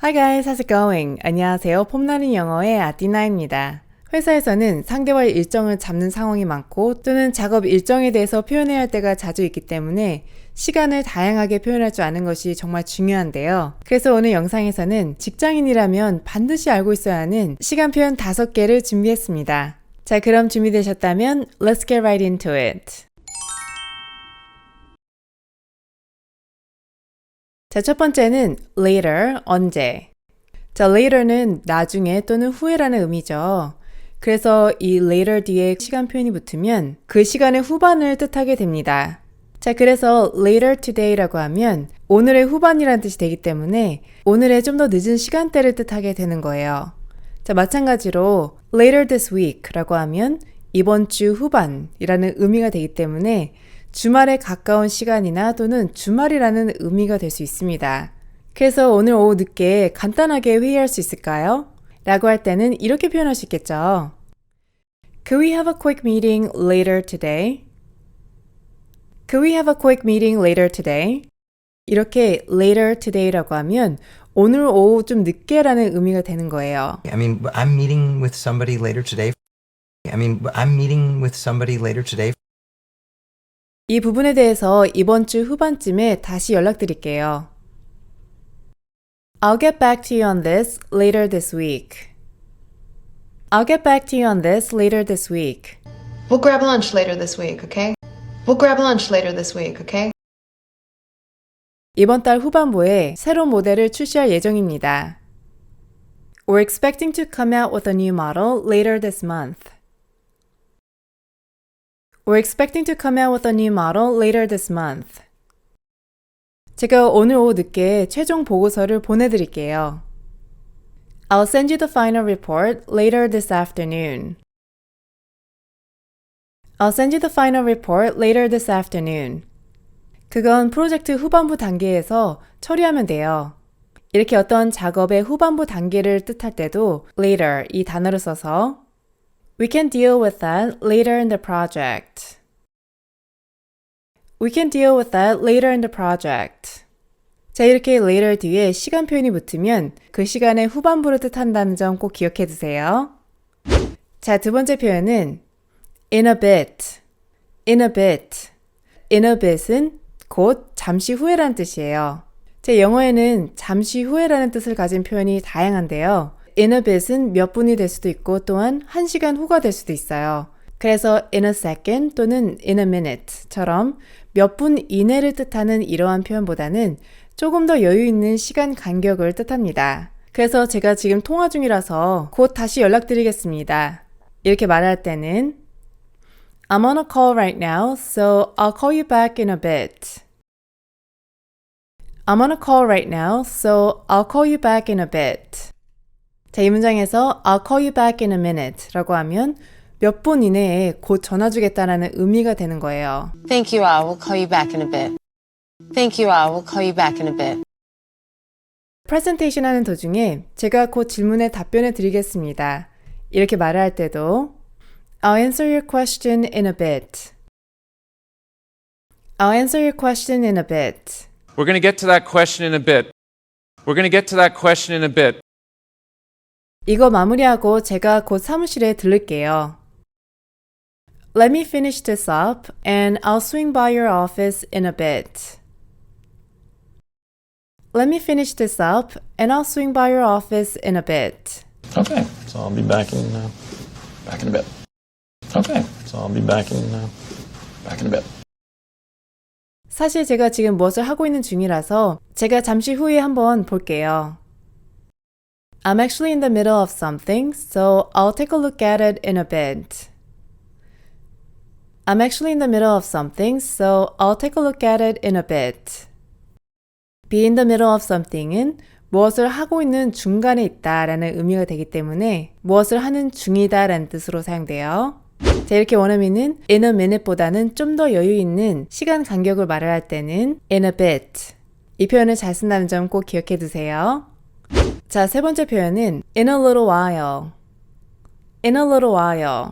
Hi guys, how's it going? 안녕하세요. 폼나는 영어의 아띠나입니다. 회사에서는 상대와의 일정을 잡는 상황이 많고 또는 작업 일정에 대해서 표현해야 할 때가 자주 있기 때문에 시간을 다양하게 표현할 줄 아는 것이 정말 중요한데요. 그래서 오늘 영상에서는 직장인이라면 반드시 알고 있어야 하는 시간 표현 5개를 준비했습니다. 자, 그럼 준비되셨다면 Let's get right into it. 자, 첫 번째는 later, 언제. 자, later는 나중에 또는 후에라는 의미죠. 그래서 이 later 뒤에 시간 표현이 붙으면 그 시간의 후반을 뜻하게 됩니다. 자, 그래서 later today라고 하면 오늘의 후반이라는 뜻이 되기 때문에 오늘의 좀 더 늦은 시간대를 뜻하게 되는 거예요. 자, 마찬가지로 later this week라고 하면 이번 주 후반이라는 의미가 되기 때문에 주말에 가까운 시간이나 또는 주말이라는 의미가 될 수 있습니다. 그래서 오늘 오후 늦게 간단하게 회의할 수 있을까요? 라고 할 때는 이렇게 표현할 수 있겠죠. Could we have a quick meeting later today? Could we have a quick meeting later today? 이렇게 later today라고 하면 오늘 오후 좀 늦게라는 의미가 되는 거예요. I'm meeting with somebody later today. I'm meeting with somebody later today. 이 부분에 대해서 이번 주 후반쯤에 다시 연락드릴게요. I'll get back to you on this later this week. I'll get back to you on this later this week. We'll grab lunch later this week, okay? We'll grab lunch later this week, okay? 이번 달 후반부에 새로운 모델을 출시할 예정입니다. We're expecting to come out with a new model later this month. We're expecting to come out with a new model later this month. 제가 오늘 오후 늦게 최종 보고서를 보내드릴게요. I'll send you the final report later this afternoon. I'll send you the final report later this afternoon. 그건 프로젝트 후반부 단계에서 처리하면 돼요. 이렇게 어떤 작업의 후반부 단계를 뜻할 때도 later 이 단어를 써서 We can deal with that later in the project. We can deal with that later in the project. 자, 이렇게 later 뒤에 시간 표현이 붙으면 그 시간의 후반부를 뜻한다는 점 꼭 기억해 두세요. 자, 두 번째 표현은 in a bit. in a bit. in a bit은 곧 잠시 후에라는 뜻이에요. 제 영어에는 잠시 후에라는 뜻을 가진 표현이 다양한데요. in a bit은 몇 분이 될 수도 있고 또한 1시간 후가 될 수도 있어요. 그래서 in a second 또는 in a minute처럼 몇 분 이내를 뜻하는 이러한 표현보다는 조금 더 여유 있는 시간 간격을 뜻합니다. 그래서 제가 지금 통화 중이라서 곧 다시 연락드리겠습니다. 이렇게 말할 때는 I'm on a call right now, so I'll call you back in a bit. I'm on a call right now, so I'll call you back in a bit. 자, 이 문장에서 I'll call you back in a minute 라고 하면 몇 분 이내에 곧 전화 주겠다라는 의미가 되는 거예요. Thank you, I will call you back in a bit. Thank you, I will call you back in a bit. 프레젠테이션 하는 도중에 제가 곧 질문에 답변해 드리겠습니다. 이렇게 말을 할 때도 I'll answer your question in a bit. I'll answer your question in a bit. We're going to get to that question in a bit. We're going to get to that question in a bit. 이거 마무리하고 제가 곧 사무실에 들를게요. Let me finish this up and I'll swing by your office in a bit. Let me finish this up and I'll swing by your office in a bit. Okay, so I'll be back in a bit. Okay, so I'll be back in a bit. 사실 제가 지금 무엇을 하고 있는 중이라서 제가 잠시 후에 한번 볼게요. I'm actually in the middle of something, so I'll take a look at it in a bit. I'm actually in the middle of something, so I'll take a look at it in a bit. Be in the middle of something은 무엇을 하고 있는 중간에 있다라는 의미가 되기 때문에 무엇을 하는 중이다라는 뜻으로 사용돼요. 자, 이렇게 원어민은 in a minute보다는 좀 더 여유 있는 시간 간격을 말을 할 때는 in a bit. 이 표현을 잘 쓴다는 점 꼭 기억해 두세요. 자, 세 번째 표현은 in a little while. in a little while.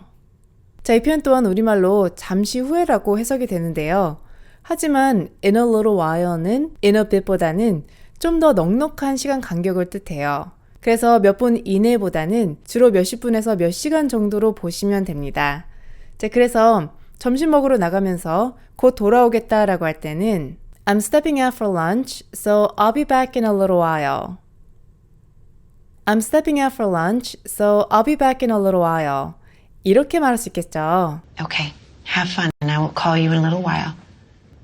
자, 이 표현 또한 우리말로 잠시 후에라고 해석이 되는데요. 하지만 in a little while는 in a bit보다는 좀 더 넉넉한 시간 간격을 뜻해요. 그래서 몇 분 이내보다는 주로 몇십 분에서 몇 시간 정도로 보시면 됩니다. 자, 그래서 점심 먹으러 나가면서 곧 돌아오겠다라고 할 때는 I'm stepping out for lunch, so I'll be back in a little while. I'm stepping out for lunch, so I'll be back in a little while. 이렇게 말할 수 있겠죠. Okay, have fun and I will call you in a little while.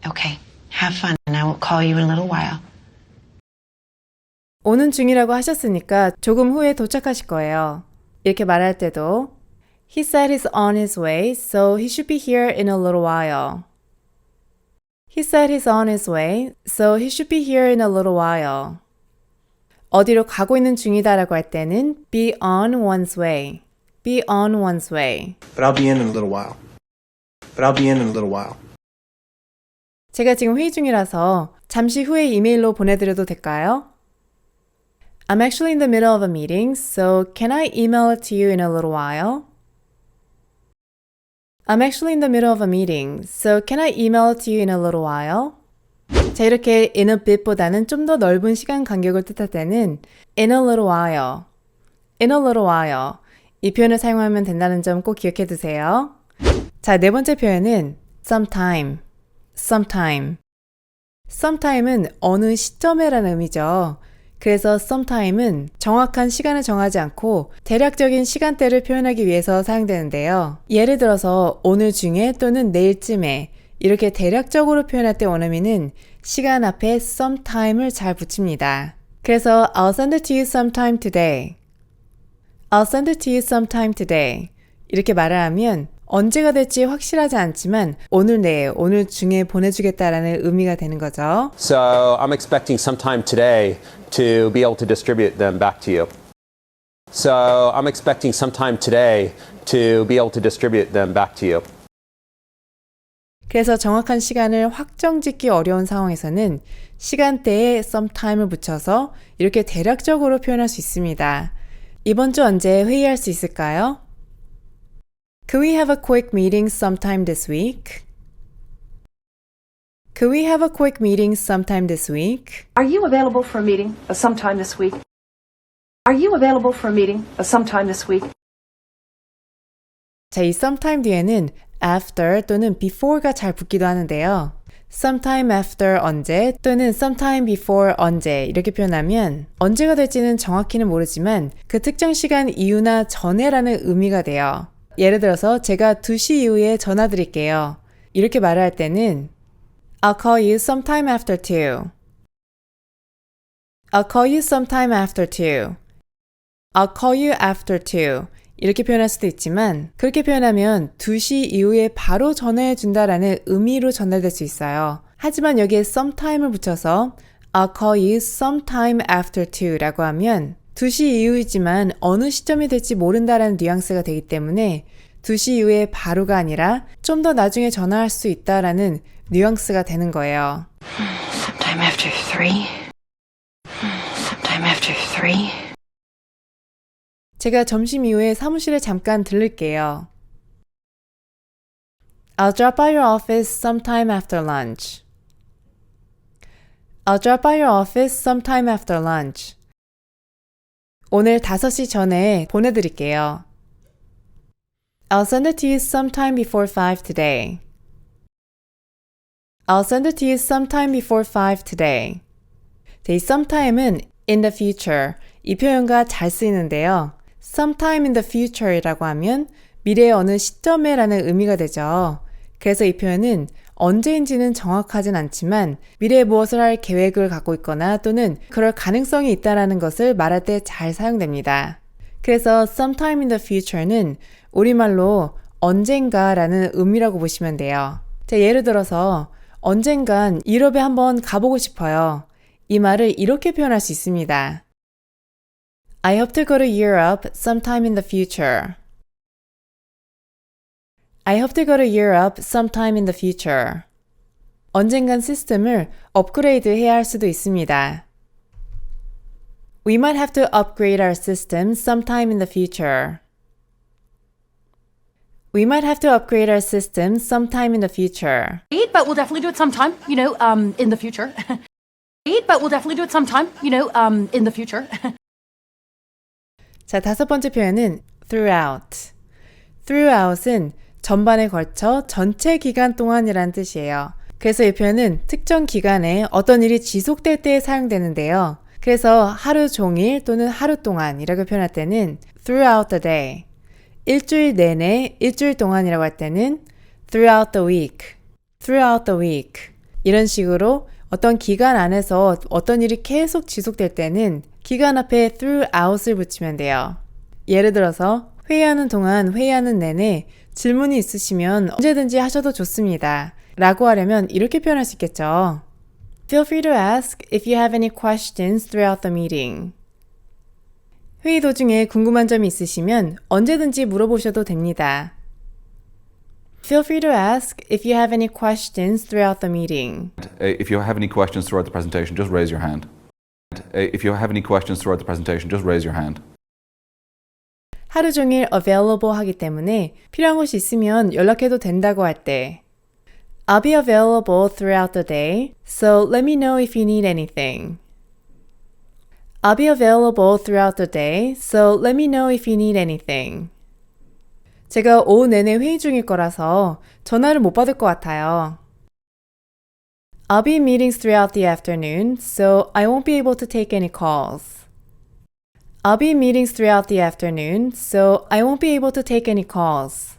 Okay, have fun and I will call you in a little while. 오는 중이라고 하셨으니까 조금 후에 도착하실 거예요. 이렇게 말할 때도 He said he's on his way, so he should be here in a little while. He said he's on his way, so he should be here in a little while. 어디로 가고 있는 중이다라고 할 때는 be on one's way. Be on one's way. But I'll be in a little while. But I'll be in a little while. 제가 지금 회의 중이라서 잠시 후에 이메일로 보내드려도 될까요? I'm actually in the middle of a meeting, so can I email it to you in a little while? I'm actually in the middle of a meeting, so can I email it to you in a little while? 자, 이렇게 in a bit보다는 좀 더 넓은 시간 간격을 뜻할 때는 in a little while, in a little while 이 표현을 사용하면 된다는 점 꼭 기억해 두세요. 자, 네 번째 표현은 sometime, sometime. sometime은 어느 시점에라는 의미죠. 그래서 sometime은 정확한 시간을 정하지 않고 대략적인 시간대를 표현하기 위해서 사용되는데요. 예를 들어서 오늘 중에 또는 내일쯤에 이렇게 대략적으로 표현할 때 원어민은 시간 앞에 sometime을 잘 붙입니다. 그래서 I'll send it to you sometime today. I'll send it to you sometime today. 이렇게 말을 하면 언제가 될지 확실하지 않지만 오늘 내에, 오늘 중에 보내주겠다라는 의미가 되는 거죠. So I'm expecting sometime today to be able to distribute them back to you. So I'm expecting sometime today to be able to distribute them back to you. 그래서 정확한 시간을 확정짓기 어려운 상황에서는 시간대에 sometime을 붙여서 이렇게 대략적으로 표현할 수 있습니다. 이번 주 언제 회의할 수 있을까요? Could we have a quick meeting sometime this week? Could we have a quick meeting sometime this week? Are you available for a meeting sometime this week? Are you available for a meeting sometime this week? 자, 이 sometime 뒤에는 after 또는 before가 잘 붙기도 하는데요. sometime after 언제 또는 sometime before 언제 이렇게 표현하면 언제가 될지는 정확히는 모르지만 그 특정 시간 이후나 전에라는 의미가 돼요. 예를 들어서 제가 2시 이후에 전화 드릴게요. 이렇게 말을 할 때는 I'll call you sometime after 2. I'll call you sometime after 2. I'll call you after 2. 이렇게 표현할 수도 있지만 그렇게 표현하면 2시 이후에 바로 전화해 준다라는 의미로 전달될 수 있어요. 하지만 여기에 sometime을 붙여서 I'll call you sometime after 2라고 하면 2시 이후이지만 어느 시점이 될지 모른다라는 뉘앙스가 되기 때문에 2시 이후에 바로가 아니라 좀 더 나중에 전화할 수 있다라는 뉘앙스가 되는 거예요. Sometime after 3. Sometime after 3. 제가 점심 이후에 사무실에 잠깐 들를게요. I'll drop by your office sometime after lunch. I'll drop by your office sometime after lunch. 오늘 5시 전에 보내드릴게요. I'll send it to you sometime before 5 today. I'll send it to you sometime before 5 today. 이 sometime은 in the future 이 표현과 잘 쓰이는데요. sometime in the future이라고 하면 미래의 어느 시점에 라는 의미가 되죠. 그래서 이 표현은 언제인지는 정확하진 않지만 미래에 무엇을 할 계획을 갖고 있거나 또는 그럴 가능성이 있다는 것을 말할 때 잘 사용됩니다. 그래서 sometime in the future는 우리말로 언젠가라는 의미라고 보시면 돼요. 자, 예를 들어서 언젠간 유럽에 한번 가보고 싶어요. 이 말을 이렇게 표현할 수 있습니다. I hope to go to Europe sometime in the future. I hope to go to Europe sometime in the future. 언젠간 시스템을 업그레이드 해야 할 수도 있습니다. We might have to upgrade our system sometime in the future. We might have to upgrade our system sometime in the future. But we'll definitely do it sometime, in the future. but we'll definitely do it sometime, in the future. 자, 다섯 번째 표현은 throughout. throughout은 전반에 걸쳐 전체 기간 동안이라는 뜻이에요. 그래서 이 표현은 특정 기간에 어떤 일이 지속될 때에 사용되는데요. 그래서 하루 종일 또는 하루 동안이라고 표현할 때는 throughout the day. 일주일 내내, 일주일 동안이라고 할 때는 throughout the week. throughout the week. 이런 식으로 어떤 기간 안에서 어떤 일이 계속 지속될 때는 기간 앞에 throughout을 붙이면 돼요. 예를 들어서 회의하는 동안 회의하는 내내 질문이 있으시면 언제든지 하셔도 좋습니다. 라고 하려면 이렇게 표현할 수 있겠죠. Feel free to ask if you have any questions throughout the meeting. 회의 도중에 궁금한 점이 있으시면 언제든지 물어보셔도 됩니다. Feel free to ask if you have any questions throughout the meeting. If you have any questions throughout the presentation, just raise your hand. If you have any questions throughout the presentation, just raise your hand. 하루 종일 available 하기 때문에 필요한 것이 있으면 연락해도 된다고 할 때 I'll be available throughout the day, so let me know if you need anything. I'll be available throughout the day, so let me know if you need anything. 제가 오후 내내 회의 중일 거라서 전화를 못 받을 것 같아요. I'll be in meetings throughout the afternoon, so I won't be able to take any calls. I'll be in meetings throughout the afternoon, so I won't be able to take any calls.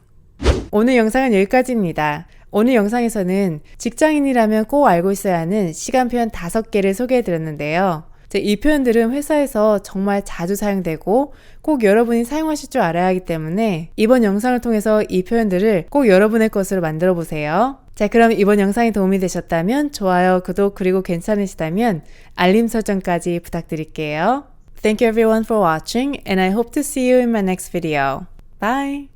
오늘 영상은 여기까지입니다. 오늘 영상에서는 직장인이라면 꼭 알고 있어야 하는 시간 표현 5개를 소개해드렸는데요. 이 표현들은 회사에서 정말 자주 사용되고 꼭 여러분이 사용하실 줄 알아야 하기 때문에 이번 영상을 통해서 이 표현들을 꼭 여러분의 것으로 만들어 보세요. 자, 그럼 이번 영상이 도움이 되셨다면 좋아요, 구독, 그리고 괜찮으시다면 알림 설정까지 부탁드릴게요. Thank you everyone for watching and I hope to see you in my next video. Bye!